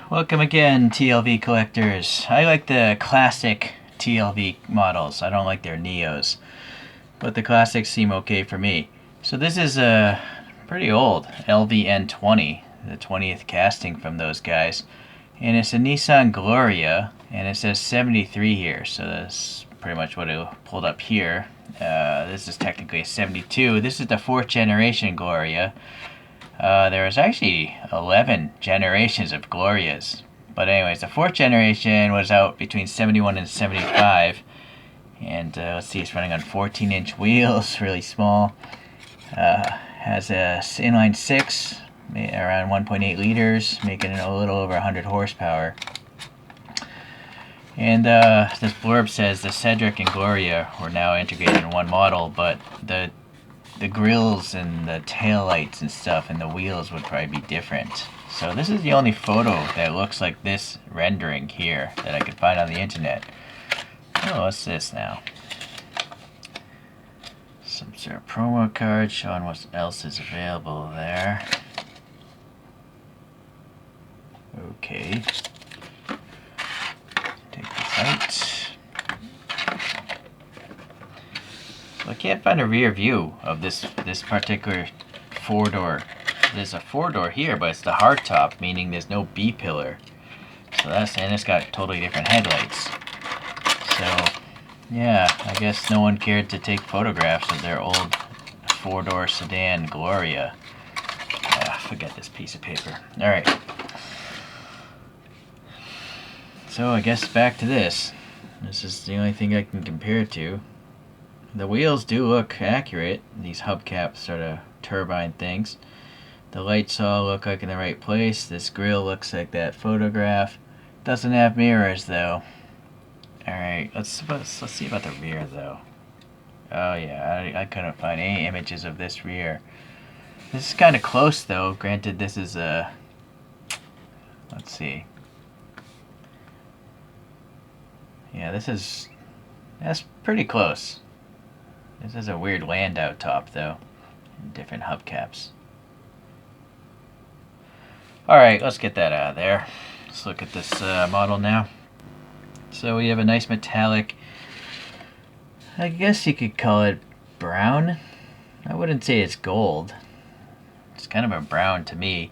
Welcome again, TLV collectors. I like the classic TLV models. I don't like their Neos, but the classics seem okay for me. So this is a pretty old LV-N20, the 20th casting from those guys. And it's a Nissan Gloria, and it says 73 here, so that's pretty much what it pulled up here. This is technically a 72. This is the 4th generation Gloria. There was actually 11 generations of Glorias. But anyways, the 4th generation was out between 71 and 75. And let's see, it's running on 14-inch wheels, really small. Has a inline 6, around 1.8 liters, making it a little over 100 horsepower. And this blurb says the Cedric and Gloria were now integrated in one model, but the grills and the tail lights and stuff and the wheels would probably be different. So this is the only photo that looks like this rendering here that I could find on the internet. Oh, what's this now? Some sort of promo card showing what else is available there. Okay. Take this out. I can't find a rear view of this particular 4-door. There's a 4-door here, but it's the hardtop, meaning there's no B-pillar. So and it's got totally different headlights. So, yeah, I guess no one cared to take photographs of their old 4-door sedan Gloria. Forget this piece of paper. Alright. So I guess back to this. This is the only thing I can compare it to. The wheels do look accurate, these hubcap sort of turbine things. The lights all look like in the right place. This grille looks like that photograph. Doesn't have mirrors though. Alright, let's see about the rear though. Oh yeah, I couldn't find any images of this rear. This is kind of close though. Granted, this is a... Let's see. Yeah, that's pretty close. This is a weird Landau top, though. Different hubcaps. Alright, let's get that out of there. Let's look at this model now. So we have a nice metallic, I guess you could call it brown. I wouldn't say it's gold. It's kind of a brown to me.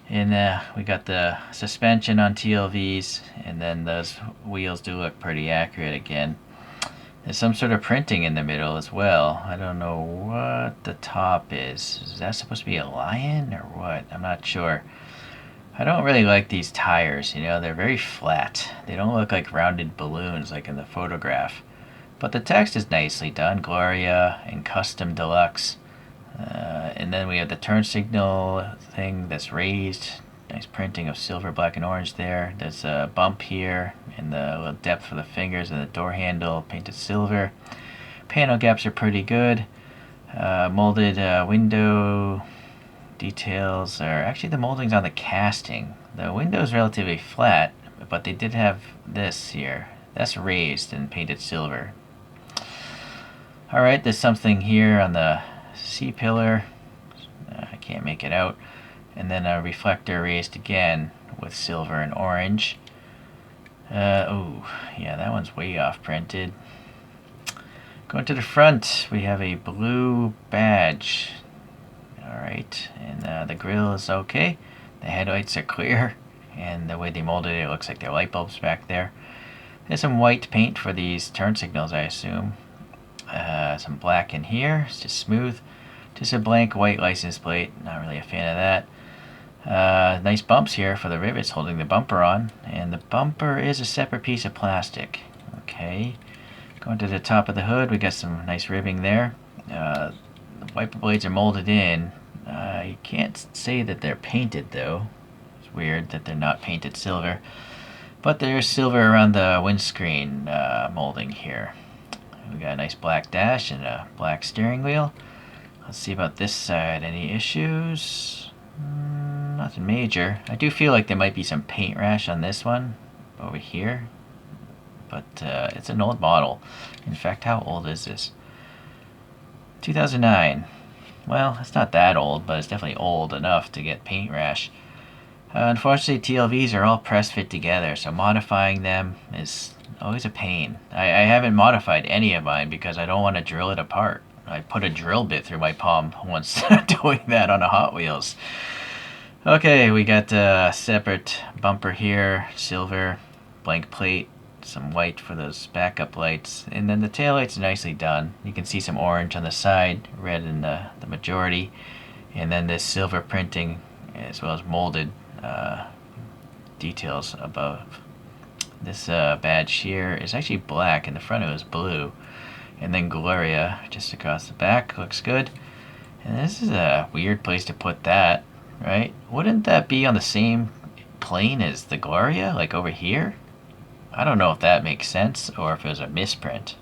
And we got the suspension on TLVs, and then those wheels do look pretty accurate again. There's some sort of printing in the middle as well. I don't know what the top is. Is that supposed to be a lion or what? I'm not sure. I don't really like these tires, you know, they're very flat. They don't look like rounded balloons like in the photograph. But the text is nicely done. Gloria and Custom Deluxe. And then we have the turn signal thing that's raised. Nice printing of silver, black, and orange there. There's a bump here in the little depth for the fingers and the door handle painted silver. Panel gaps are pretty good. Molded window details are actually the molding's on the casting. The window is relatively flat, but they did have this here. That's raised and painted silver. Alright, there's something here on the C-pillar. I can't make it out. And then a reflector raised again with silver and orange. Oh, yeah, that one's way off printed. Going to the front, we have a blue badge. Alright, and the grill is okay. The headlights are clear, and the way they molded it looks like there are light bulbs back there. There's some white paint for these turn signals, I assume. Some black in here, it's just smooth. Just a blank white license plate, not really a fan of that. Nice bumps here for the rivets holding the bumper on, and the bumper is a separate piece of plastic. Okay, going to the top of the hood, we got some nice ribbing there. The wiper blades are molded in. You can't say that they're painted though. It's weird that they're not painted silver, but there's silver around the windscreen molding here. We got a nice black dash and a black steering wheel. Let's see about this side. Any issues? Nothing major. I do feel like there might be some paint rash on this one over here, but it's an old model. In fact, how old is this? 2009. Well, it's not that old, but it's definitely old enough to get paint rash. Unfortunately, TLVs are all press fit together, so modifying them is always a pain. I haven't modified any of mine because I don't want to drill it apart. I put a drill bit through my palm once doing that on a Hot Wheels. Okay, we got a separate bumper here, silver, blank plate, some white for those backup lights, and then the taillights are nicely done. You can see some orange on the side, red in the majority, and then this silver printing as well as molded details above. This badge here is actually black, in the front it was blue, and then Gloria just across the back looks good. And this is a weird place to put that, right? Wouldn't that be on the same plane as the Gloria, like over here? I don't know if that makes sense or if it was a misprint.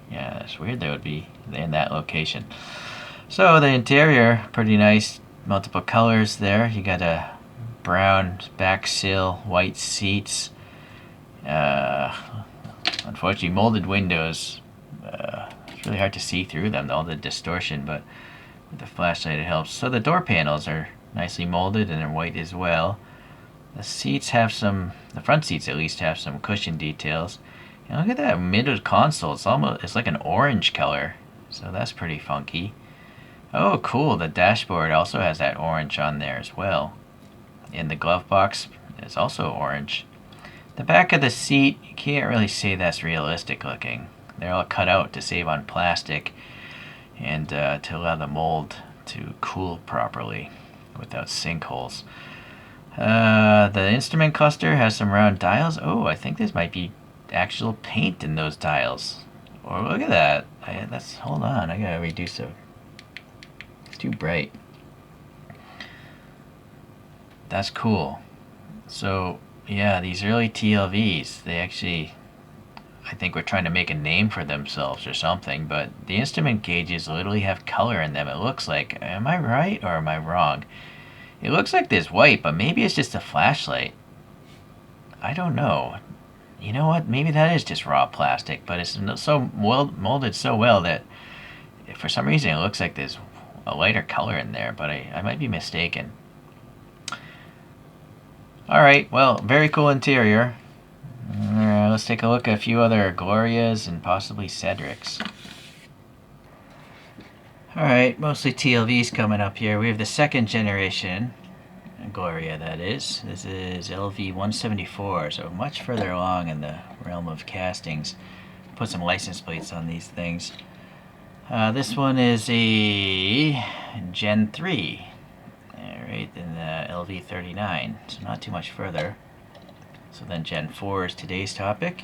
Yeah, it's weird that would be in that location. So the interior, pretty nice, multiple colors there. You got a brown back sill, white seats. Unfortunately, molded windows. It's really hard to see through them, all the distortion, but with the flashlight it helps. So the door panels are nicely molded and they're white as well. The seats have some, the front seats at least have some cushion details. And look at that middle console. It's like an orange color, so that's pretty funky. Oh, cool. The dashboard also has that orange on there as well. And the glove box is also orange. The back of the seat, you can't really say that's realistic looking. They're all cut out to save on plastic and to allow the mold to cool properly without sinkholes. The instrument cluster has some round dials. Oh, I think this might be actual paint in those dials. Oh, look at that. Hold on, I gotta reduce it. It's too bright. That's cool. So, yeah, these early TLVs, they actually, I think, were trying to make a name for themselves or something, but the instrument gauges literally have color in them. It looks like, am I right or am I wrong? It looks like there's white, but maybe it's just a flashlight. I don't know. You know what? Maybe that is just raw plastic, but it's so well molded so well that for some reason it looks like there's a lighter color in there, but I might be mistaken. Alright, well, very cool interior. Let's take a look at a few other Glorias and possibly Cedrics. Alright, mostly TLVs coming up here. We have the second generation Gloria, that is. This is LV-174, so much further along in the realm of castings. Put some license plates on these things. This one is a gen4, right, in the LV-39, so not too much further. So then gen4 is today's topic.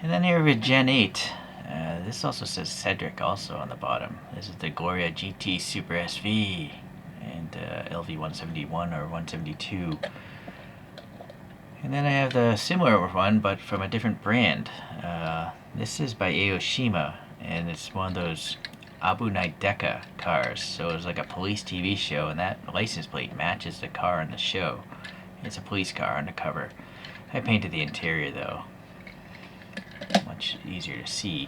And then here we have gen8. This also says Cedric also on the bottom. This is the Gloria GT Super SV and LV-171 or 172. And then I have the similar one, but from a different brand. This is by Aoshima, and it's one of those Abu Naideka cars. So it's like a police TV show, and that license plate matches the car in the show. It's a police car on the cover. I painted the interior though. Much easier to see.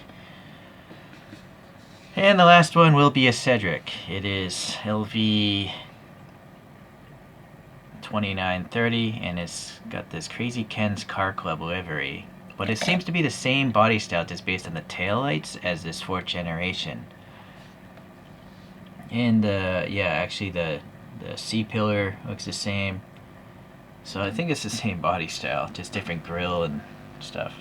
And the last one will be a Cedric. It is LV-2930, and it's got this Crazy Ken's Car Club livery. But it seems to be the same body style, just based on the taillights, as this 4th generation. And yeah, actually the C-pillar looks the same. So I think it's the same body style, just different grille and stuff.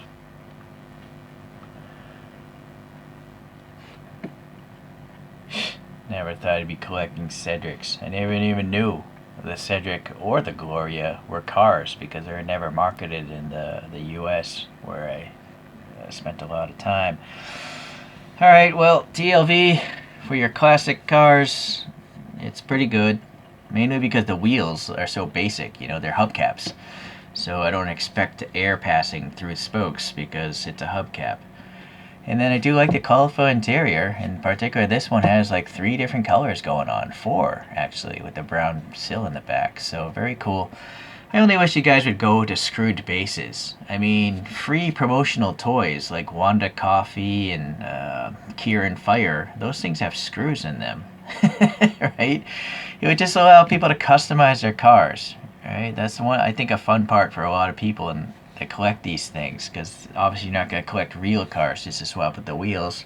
Never thought I'd be collecting Cedrics. I never even knew the Cedric or the Gloria were cars because they were never marketed in the US, where I spent a lot of time. Alright, well, TLV for your classic cars, it's pretty good. Mainly because the wheels are so basic, you know, they're hubcaps. So I don't expect air passing through spokes because it's a hubcap. And then I do like the colorful interior. In particular, this one has like 3 different colors going on. 4, actually, with the brown sill in the back. So very cool. I only wish you guys would go to screwed bases. I mean, free promotional toys like Wanda Coffee and Kieran Fire, those things have screws in them. right? It would just allow people to customize their cars, right? That's one, I think, a fun part for a lot of people and that collect these things, because obviously you're not going to collect real cars just to swap with the wheels,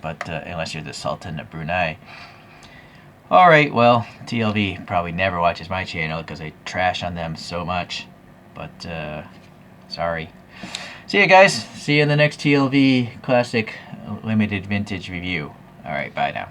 but unless you're the Sultan of Brunei. Alright, well, TLV probably never watches my channel because I trash on them so much, but sorry. See you guys. See you in the next TLV Classic Limited Vintage review. Alright, bye now.